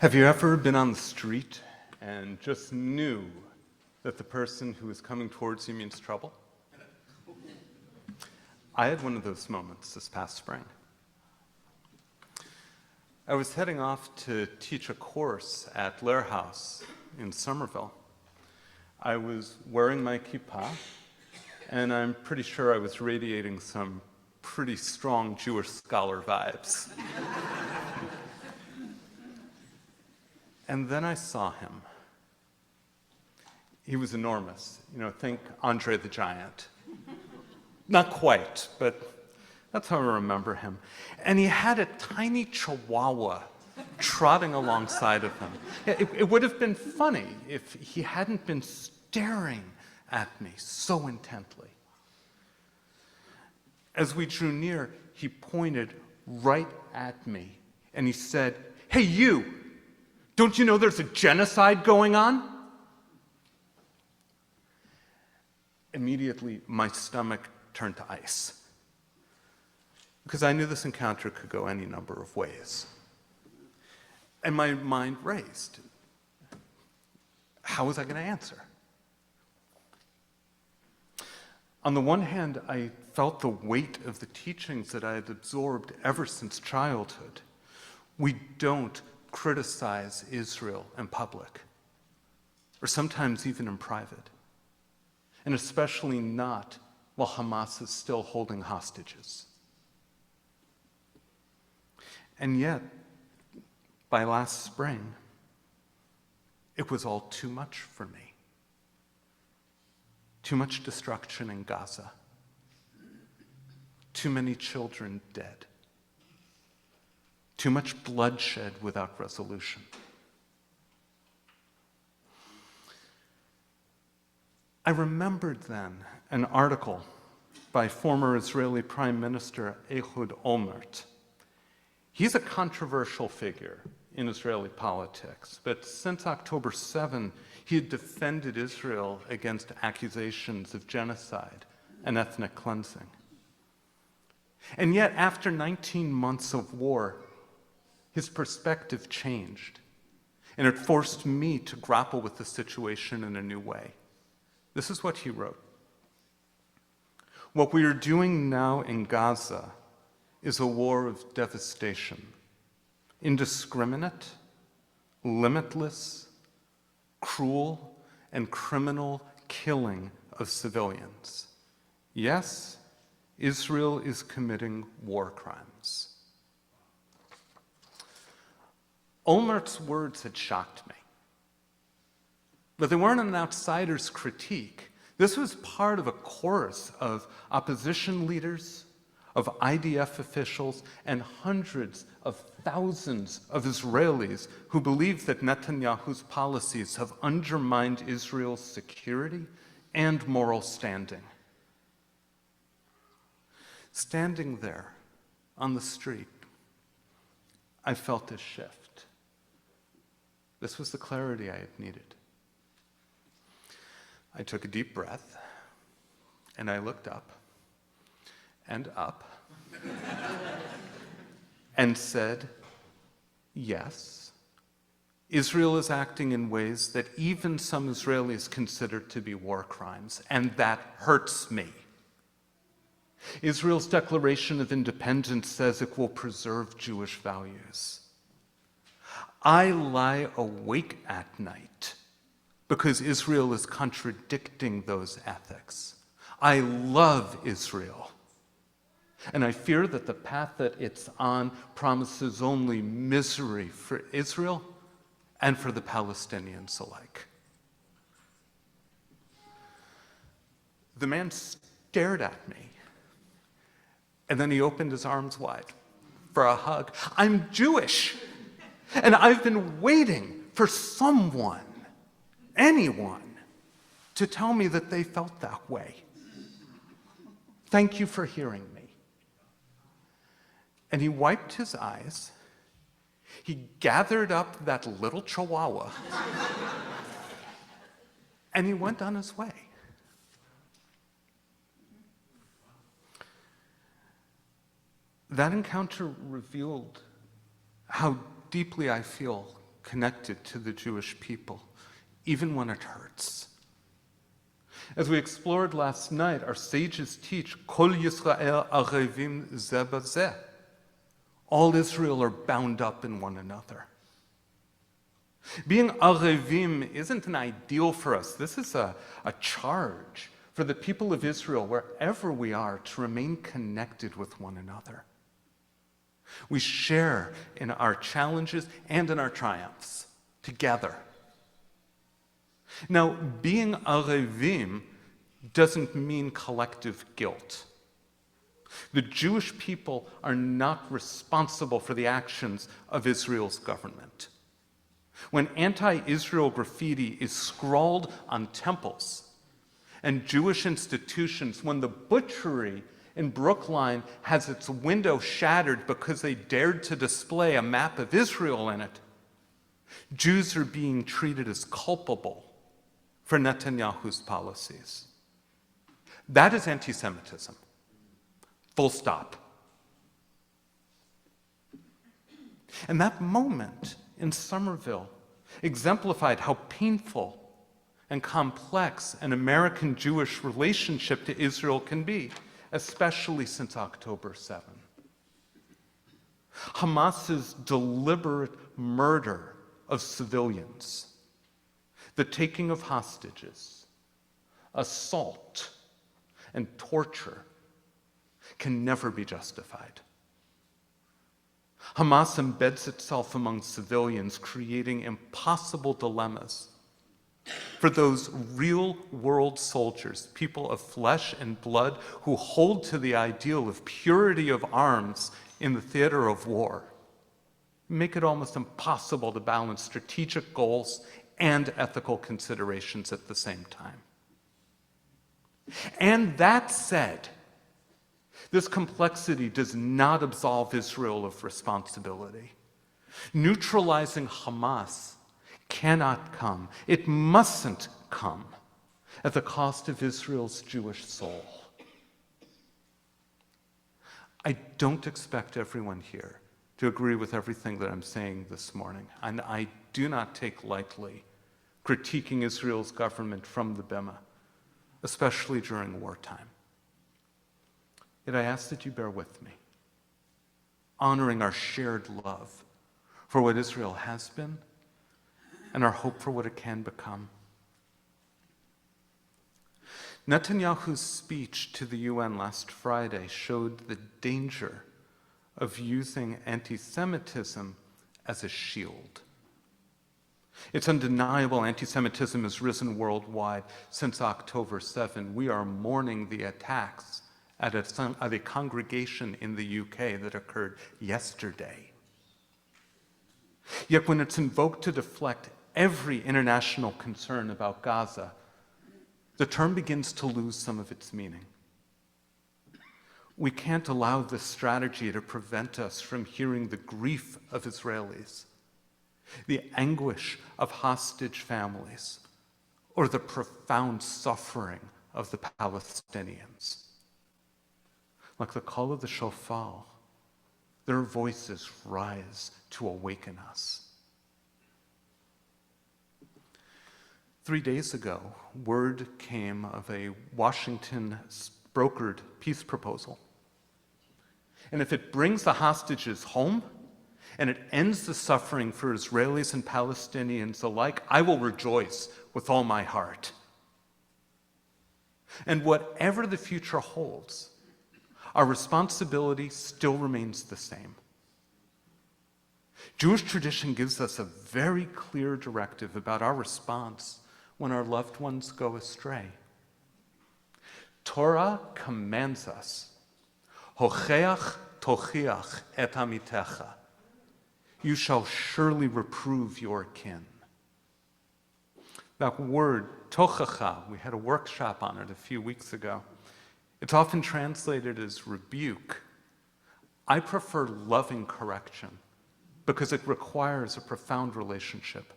Have you ever been on the street and just knew that the person who was coming towards you means trouble? I had one of those moments this past spring. I was heading off to teach a course at Lair House in Somerville. I was wearing my kippur, and I'm pretty sure I was radiating some pretty strong Jewish scholar vibes. And then I saw him. He was enormous. Think Andre the Giant. Not quite, but that's how I remember him. And he had a tiny chihuahua trotting alongside of him. It would have been funny if he hadn't been staring at me so intently. As we drew near, he pointed right at me, and he said, "Hey, you! Don't you know there's a genocide going on?" Immediately, my stomach turned to ice, because I knew this encounter could go any number of ways. And my mind raced. How was I going to answer? On the one hand, I felt the weight of the teachings that I had absorbed ever since childhood. We don't criticize Israel in public, or sometimes even in private, and especially not while Hamas is still holding hostages. And yet, by last spring, it was all too much for me. Too much destruction in Gaza. Too many children dead. Too much bloodshed without resolution. I remembered then an article by former Israeli Prime Minister Ehud Olmert. He's a controversial figure in Israeli politics, but since October 7, he had defended Israel against accusations of genocide and ethnic cleansing. And yet, after 19 months of war, his perspective changed, and it forced me to grapple with the situation in a new way. This is what he wrote. "What we are doing now in Gaza is a war of devastation, indiscriminate, limitless, cruel, and criminal killing of civilians. Yes, Israel is committing war crimes." Olmert's words had shocked me. But they weren't an outsider's critique. This was part of a chorus of opposition leaders, of IDF officials, and hundreds of thousands of Israelis who believe that Netanyahu's policies have undermined Israel's security and moral standing. Standing there on the street, I felt a shift. This was the clarity I had needed. I took a deep breath, and I looked up, and said, yes, Israel is acting in ways that even some Israelis consider to be war crimes, and that hurts me. Israel's Declaration of Independence says it will preserve Jewish values. I lie awake at night because Israel is contradicting those ethics. I love Israel, and I fear that the path that it's on promises only misery for Israel and for the Palestinians alike. The man stared at me, and then he opened his arms wide for a hug. I'm Jewish, and I've been waiting for someone, anyone, to tell me that they felt that way. Thank you for hearing me. And he wiped his eyes. He gathered up that little chihuahua, and he went on his way. That encounter revealed how deeply I feel connected to the Jewish people, even when it hurts. As we explored last night, our sages teach, Kol Yisrael arevim ze bazeh. All Israel are bound up in one another. Being arevim isn't an ideal for us. This is a charge for the people of Israel, wherever we are, to remain connected with one another. We share in our challenges and in our triumphs together. Now, being arevim doesn't mean collective guilt. The Jewish people are not responsible for the actions of Israel's government. When anti-Israel graffiti is scrawled on temples and Jewish institutions, when the butchery in Brookline has its window shattered because they dared to display a map of Israel in it, Jews are being treated as culpable for Netanyahu's policies. That is anti-Semitism. Full stop. And that moment in Somerville exemplified how painful and complex an American-Jewish relationship to Israel can be, especially since October 7. Hamas's deliberate murder of civilians, the taking of hostages, assault, and torture can never be justified. Hamas embeds itself among civilians, creating impossible dilemmas for those real-world soldiers, people of flesh and blood, who hold to the ideal of purity of arms in the theater of war. Make it almost impossible to balance strategic goals and ethical considerations at the same time. And that said, this complexity does not absolve Israel of responsibility. Neutralizing Hamas cannot come, it mustn't come, at the cost of Israel's Jewish soul. I don't expect everyone here to agree with everything that I'm saying this morning, and I do not take lightly critiquing Israel's government from the Bema, especially during wartime. Yet I ask that you bear with me, honoring our shared love for what Israel has been and our hope for what it can become. Netanyahu's speech to the UN last Friday showed the danger of using anti-Semitism as a shield. It's undeniable anti-Semitism has risen worldwide since October 7. We are mourning the attacks at a congregation in the UK that occurred yesterday. Yet when it's invoked to deflect every international concern about Gaza, the term begins to lose some of its meaning. We can't allow this strategy to prevent us from hearing the grief of Israelis, the anguish of hostage families, or the profound suffering of the Palestinians. Like the call of the shofar, their voices rise to awaken us. 3 days ago, word came of a Washington-brokered peace proposal. And if it brings the hostages home, and it ends the suffering for Israelis and Palestinians alike, I will rejoice with all my heart. And whatever the future holds, our responsibility still remains the same. Jewish tradition gives us a very clear directive about our response when our loved ones go astray. Torah commands us, Hocheach tochiach et amitecha. You shall surely reprove your kin. That word, tochacha, we had a workshop on it a few weeks ago. It's often translated as rebuke. I prefer loving correction because it requires a profound relationship.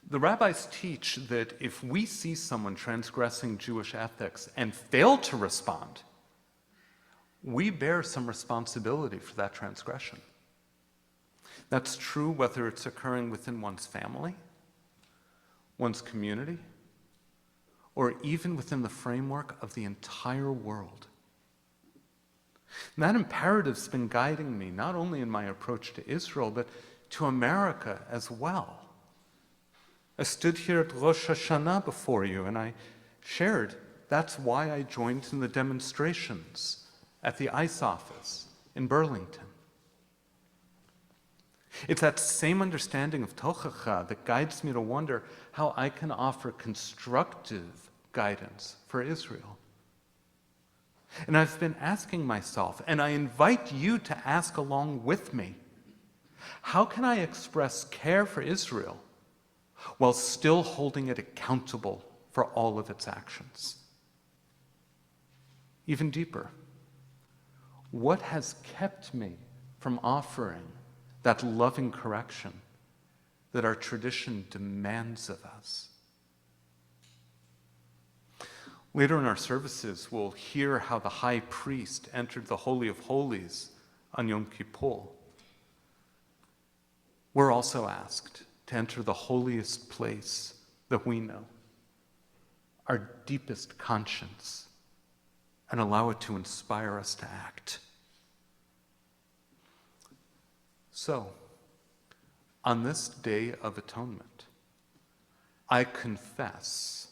The rabbis teach that if we see someone transgressing Jewish ethics and fail to respond, we bear some responsibility for that transgression. That's true whether it's occurring within one's family, one's community, or even within the framework of the entire world. And that imperative's been guiding me not only in my approach to Israel, but to America as well. I stood here at Rosh Hashanah before you, and I shared that's why I joined in the demonstrations at the ICE office in Burlington. It's that same understanding of tochacha that guides me to wonder how I can offer constructive guidance for Israel. And I've been asking myself, and I invite you to ask along with me, how can I express care for Israel while still holding it accountable for all of its actions? Even deeper, what has kept me from offering that loving correction that our tradition demands of us? Later in our services, we'll hear how the high priest entered the Holy of Holies on Yom Kippur. We're also asked to enter the holiest place that we know, our deepest conscience, and allow it to inspire us to act. So, on this Day of Atonement, I confess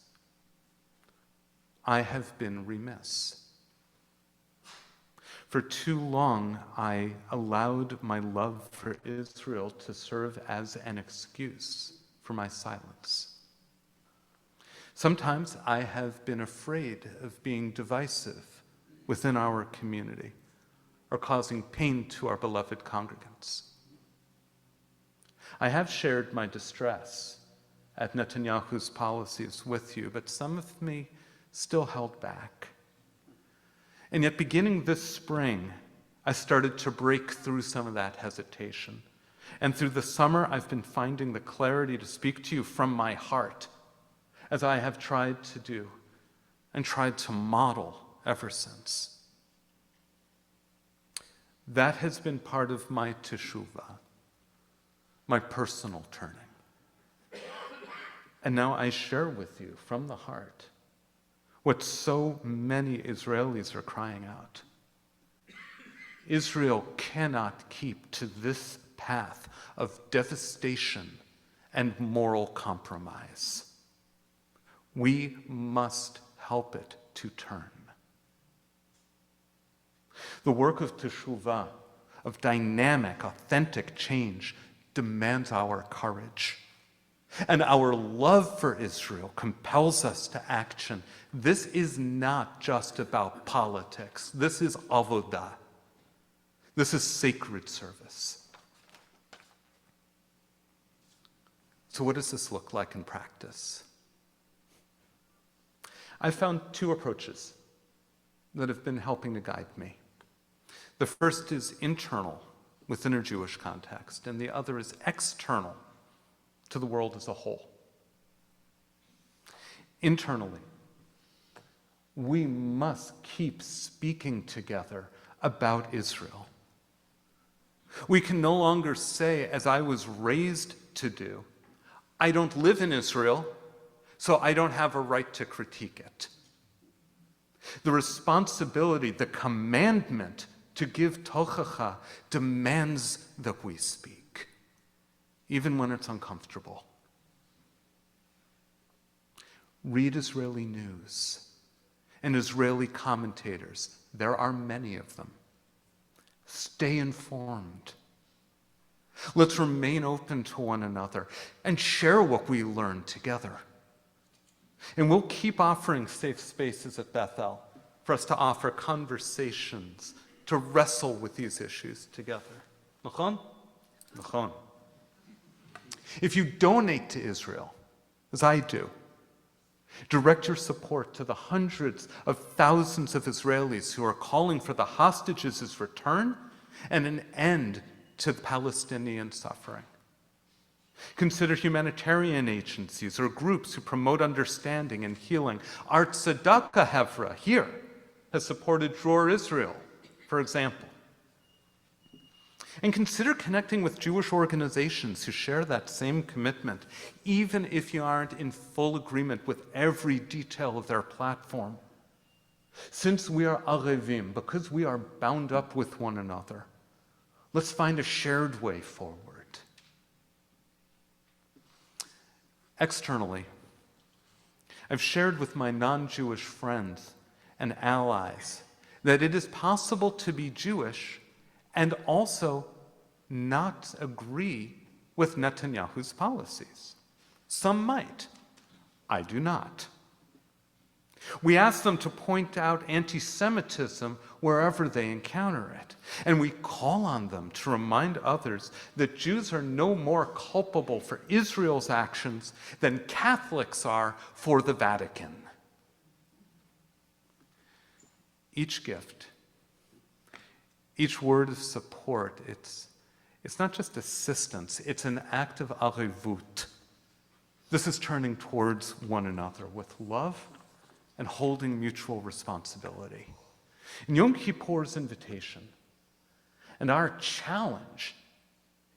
I have been remiss. For too long, I allowed my love for Israel to serve as an excuse for my silence. Sometimes I have been afraid of being divisive within our community or causing pain to our beloved congregants. I have shared my distress at Netanyahu's policies with you, but some of me still held back. And yet, beginning this spring, I started to break through some of that hesitation. And through the summer, I've been finding the clarity to speak to you from my heart, as I have tried to do and tried to model ever since. That has been part of my teshuvah, my personal turning. And now I share with you from the heart what so many Israelis are crying out. Israel cannot keep to this path of devastation and moral compromise. We must help it to turn. The work of teshuvah, of dynamic, authentic change, demands our courage. And our love for Israel compels us to action. This is not just about politics. This is avodah. This is sacred service. So what does this look like in practice? I found two approaches that have been helping to guide me. The first is internal within a Jewish context, and the other is external to the world as a whole. Internally, we must keep speaking together about Israel. We can no longer say, as I was raised to do, I don't live in Israel, so I don't have a right to critique it. The responsibility, the commandment to give tochacha demands that we speak, even when it's uncomfortable. Read Israeli news and Israeli commentators. There are many of them. Stay informed. Let's remain open to one another and share what we learn together. And we'll keep offering safe spaces at Bethel for us to offer conversations, to wrestle with these issues together. Nachon? Nachon. If you donate to Israel, as I do, direct your support to the hundreds of thousands of Israelis who are calling for the hostages' return and an end to Palestinian suffering. Consider humanitarian agencies or groups who promote understanding and healing. Our Tzedakah Hevra here has supported Dror Israel, for example. And consider connecting with Jewish organizations who share that same commitment, even if you aren't in full agreement with every detail of their platform. Since we are arevim, because we are bound up with one another, let's find a shared way forward. Externally, I've shared with my non-Jewish friends and allies that it is possible to be Jewish and also not agree with Netanyahu's policies. Some might. I do not. We ask them to point out anti-Semitism wherever they encounter it. And we call on them to remind others that Jews are no more culpable for Israel's actions than Catholics are for the Vatican. Each gift, each word of support, it's not just assistance, it's an act of arevut. This is turning towards one another with love and holding mutual responsibility. In Yom Kippur's invitation, and our challenge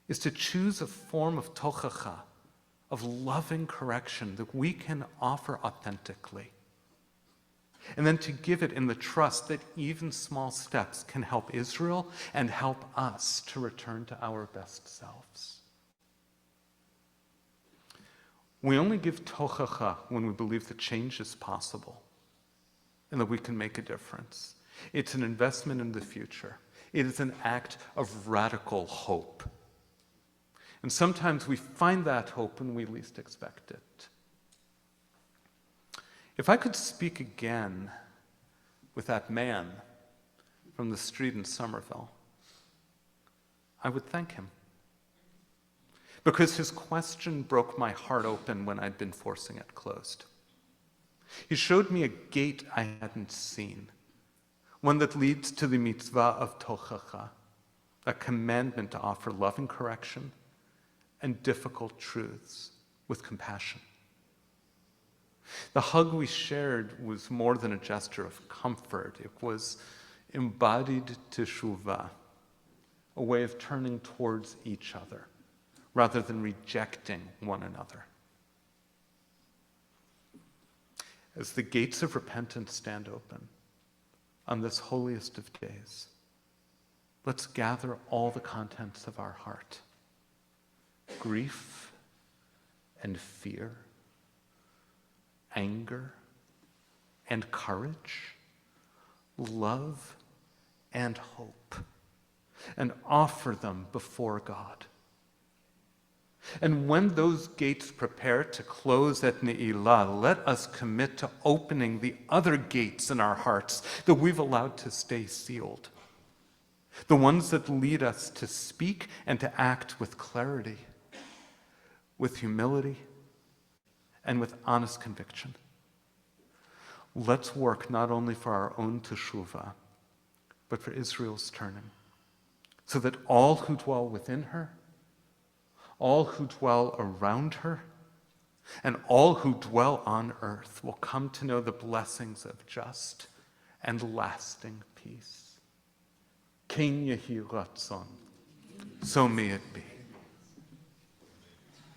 is to choose a form of tochacha, of loving correction that we can offer authentically. And then to give it in the trust that even small steps can help Israel and help us to return to our best selves. We only give tochacha when we believe that change is possible and that we can make a difference. It's an investment in the future. It is an act of radical hope. And sometimes we find that hope when we least expect it. If I could speak again with that man from the street in Somerville, I would thank him. Because his question broke my heart open when I'd been forcing it closed. He showed me a gate I hadn't seen, one that leads to the mitzvah of tochacha, a commandment to offer loving correction and difficult truths with compassion. The hug we shared was more than a gesture of comfort. It was embodied teshuvah, a way of turning towards each other rather than rejecting one another. As the gates of repentance stand open on this holiest of days, let's gather all the contents of our heart: grief and fear, anger and courage, love and hope, and offer them before God. And when those gates prepare to close at Ne'ilah, let us commit to opening the other gates in our hearts that we've allowed to stay sealed. The ones that lead us to speak and to act with clarity, with humility, and with honest conviction. Let's work not only for our own teshuvah, but for Israel's turning, so that all who dwell within her, all who dwell around her, and all who dwell on earth will come to know the blessings of just and lasting peace. Ken yehi ratzon, so may it be.